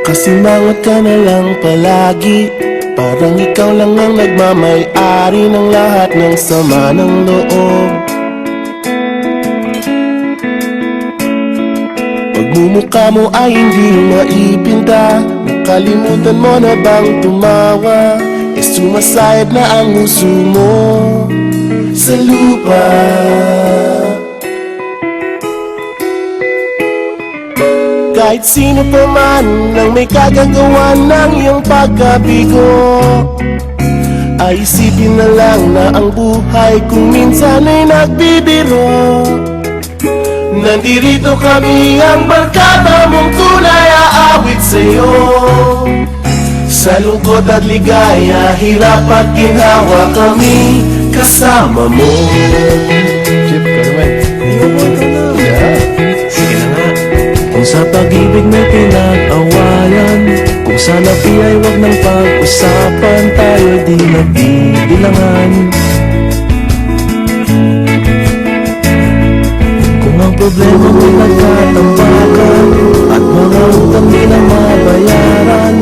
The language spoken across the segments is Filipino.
Nakasimangot ka na lang palagi, parang ikaw lang ang nagmamay-ari ng lahat ng sama ng loob. Pagmumukha mo ay hindi maipinta, nakalimutan mo na bang tumawa? E sumasayad na ang huso mo sa lupa. Kahit sino pa man ang may kagagawa ng iyong pagkabigo, ay isipin na lang na ang buhay kung minsan ay nagbibiro. Nandirito kami, ang barkada mong tunay aawit sa'yo. Sa lungkot at ligaya, hirap at ginhawa, kami kasama mo. Chip, ka naman. Sige na nga. Kung sa pag-ibig may pinag-awayan, kung sa labi ay wag nang pag-usapan, tayo di nagbibilangan. Kung ang problema may nagkatambakan, at mga utang di na mabayaran,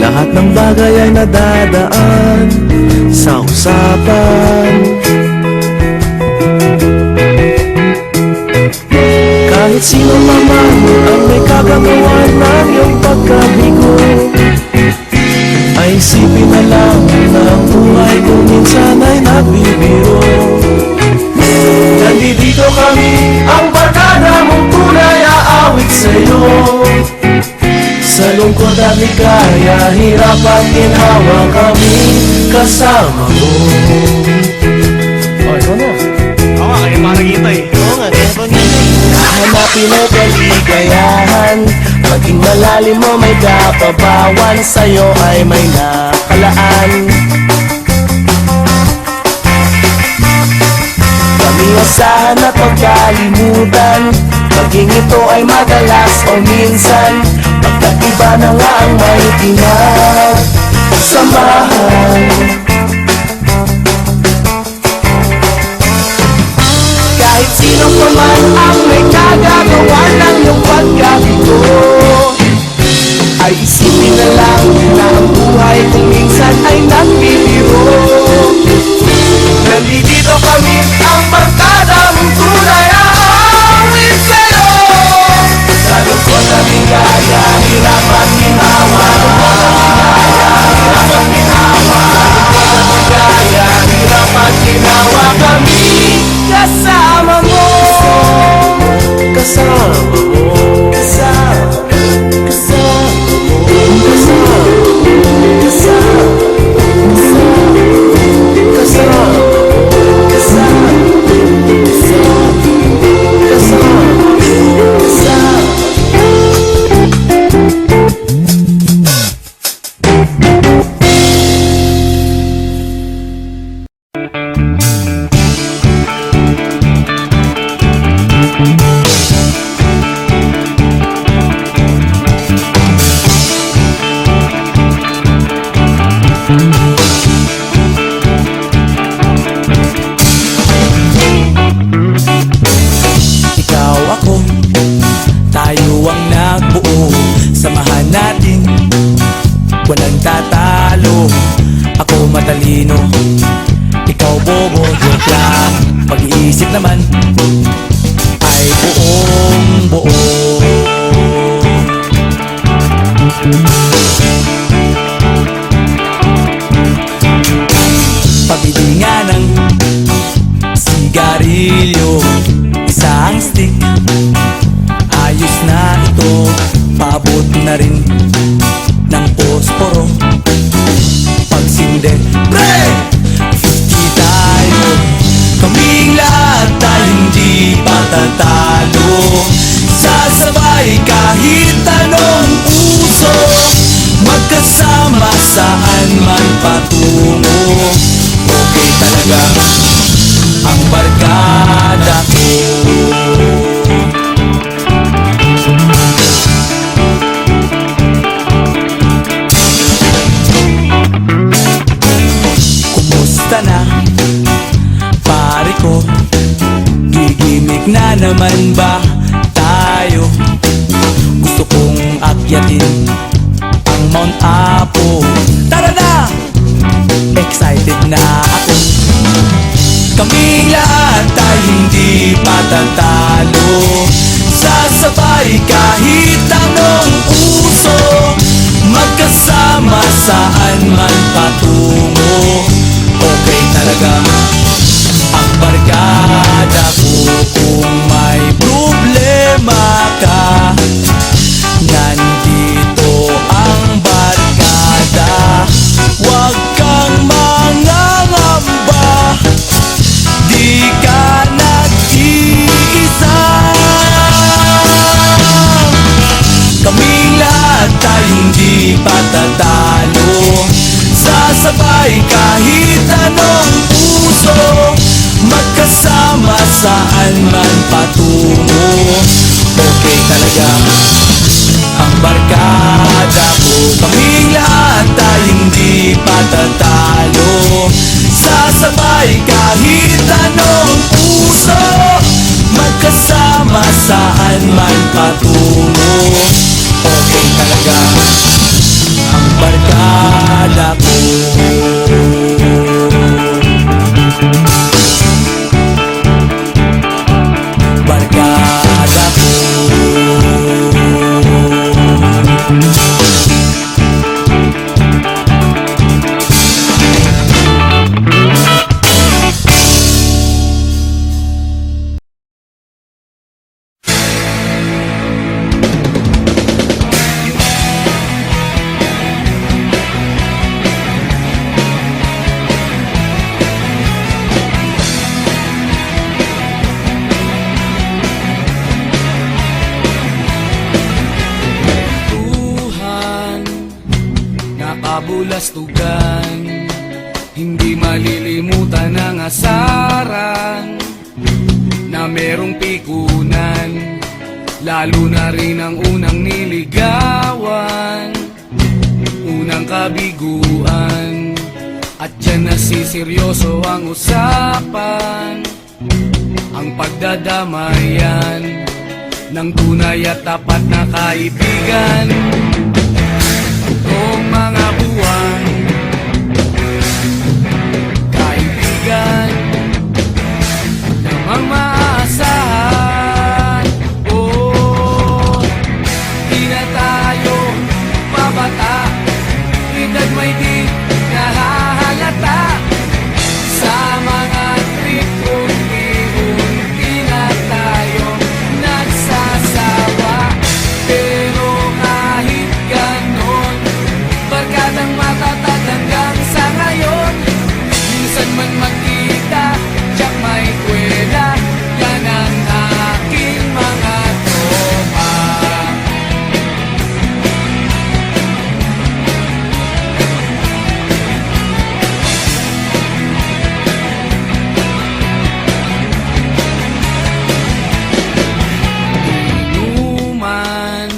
lahat ng bagay ay nadadaan sa usapan. Kahit sino naman ang may kagagawa ng iyong pagkabigo, ay isipin na lang na ang buhay kung minsan ay nagbibiro. Nandito kami, ang barkada mong tunay aawit sa'yo. Sa lungkot at ligaya, hirap at ginhawa, kami kasama mo. Oh, ikaw na. Oo nga, kaya parang kita eh. Oo nga, kaya pa niya. Hanapin ang kaligayahan, maging malalim mo may kapabawan, sa'yo ay may nakalaan. Kami asahan at magkalimutan, maging ito ay madalas o minsan, magkaiba na nga ang may pinagsamahan. Kahit sino pa man ang may kagagawa ng iyong pagkabigo, ay isipin na lang na ang buhay kung minsan ay nagbibiro. Nandito kami, ang barkada mong tunay aawit sa'yo. Sa lungkot at ligaya, hirap at ginhawa, hirap at ginhawa, hirap at ginhawa, kami kasama mo. Kasama mo, kasama, kasama mo, kasama, kasama, kasama, kasama. Walang tatalo, ako matalino, ikaw bobo, joke lang. Pag-iisip naman ay buong buo. Pabili nga ng sigarilyo, isang stick, ayos na ito, paabot na rin ng posporo. Pagsinde, pre! 50 tayo, kaming lahat tayo hindi patatalo. Sasabay kahit anong uso, magkasama saan man patungo. Okay talaga ang barkada ko. Na naman ba tayo? Gusto kong akyatin Mount Apo. Tara na! Excited na ako. Kaming lahat ay hindi patatalo. Sasabay kahit anong uso, magkasama saan man patungo. Okay talaga ang barkada ko. Kung may problema ka, nandito ang barkada. Huwag kang mangangamba, di ka nag-iisa. Kaming lahat ay hindi patatalo. Sasabay kahit anong puso, magkasama saan man patungo. Okay talaga ang barkada ko. Kaming lahat ay hindi patatalo. Sasabay kahit anong puso, magkasama saan man patungo. Okay talaga ang barkada ko. Barkada ko. Kabulastugan, hindi malilimutan ang asaran na merong pikunan, lalo na rin ang unang niligawan, unang kabiguan. At dyan nasiseryoso ang usapan, ang pagdadamayan ng tunay at tapat na kaibigan. Kung mga buwan, kaibigan, namang maaasahan. Oh, di na tayo mabata, edad may di nahahalata. Sa mga trip, unti-unti na tayo nagsasawa. Pero kahit ganon, barkadang matatag hanggang sa ngayon. Minsan man magkita, tiyak may kwela, yan ang aking mga tropa. Inuman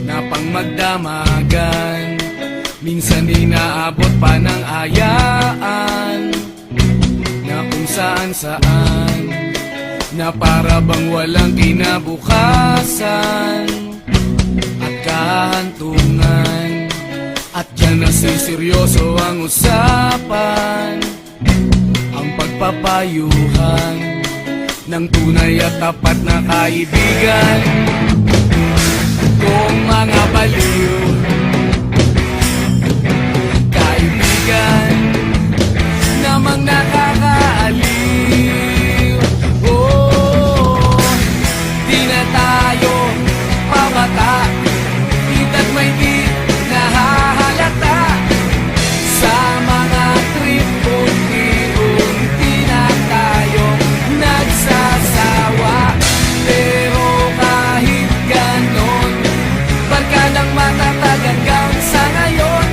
na pang magdamagan, minsan inaabot pa ng ayaan, na kung saan-saan, na para bang walang kinabukasan at kahantungan. At dyan nasiseryoso ang usapan, ang pagpapayuhan ng tunay at tapat na kaibigan. Kung mga baliw, kaibigan, namang nakakaaliw. Oh, di na tayo pabata, edad may di nahahalata. Sa mga trip, unti-unti na tayo nagsasawa. Pero kahit ganon, barkadang matatag hanggang sa ngayon.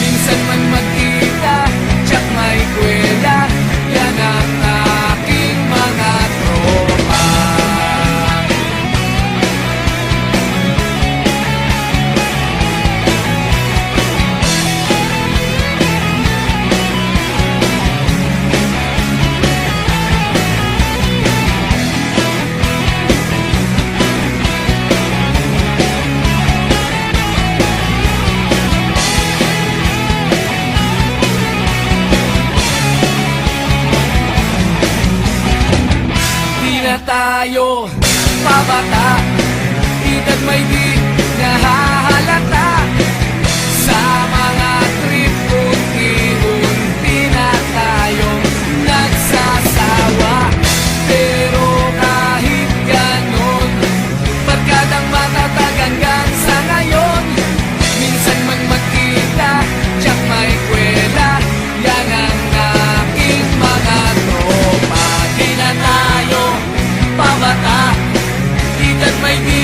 Minsan man magkita, tiyak may kwela, na tayo pabata, edad may di nahahalata. Sa mga trip unti-unti na tayong nagsasawa. Pero kahit ganon, barkadang matatag hanggang sa ngayon. Minsan man magkita, tiyak may kwela, yan ang aking mga tropa. Di na tayo pabata, edad may di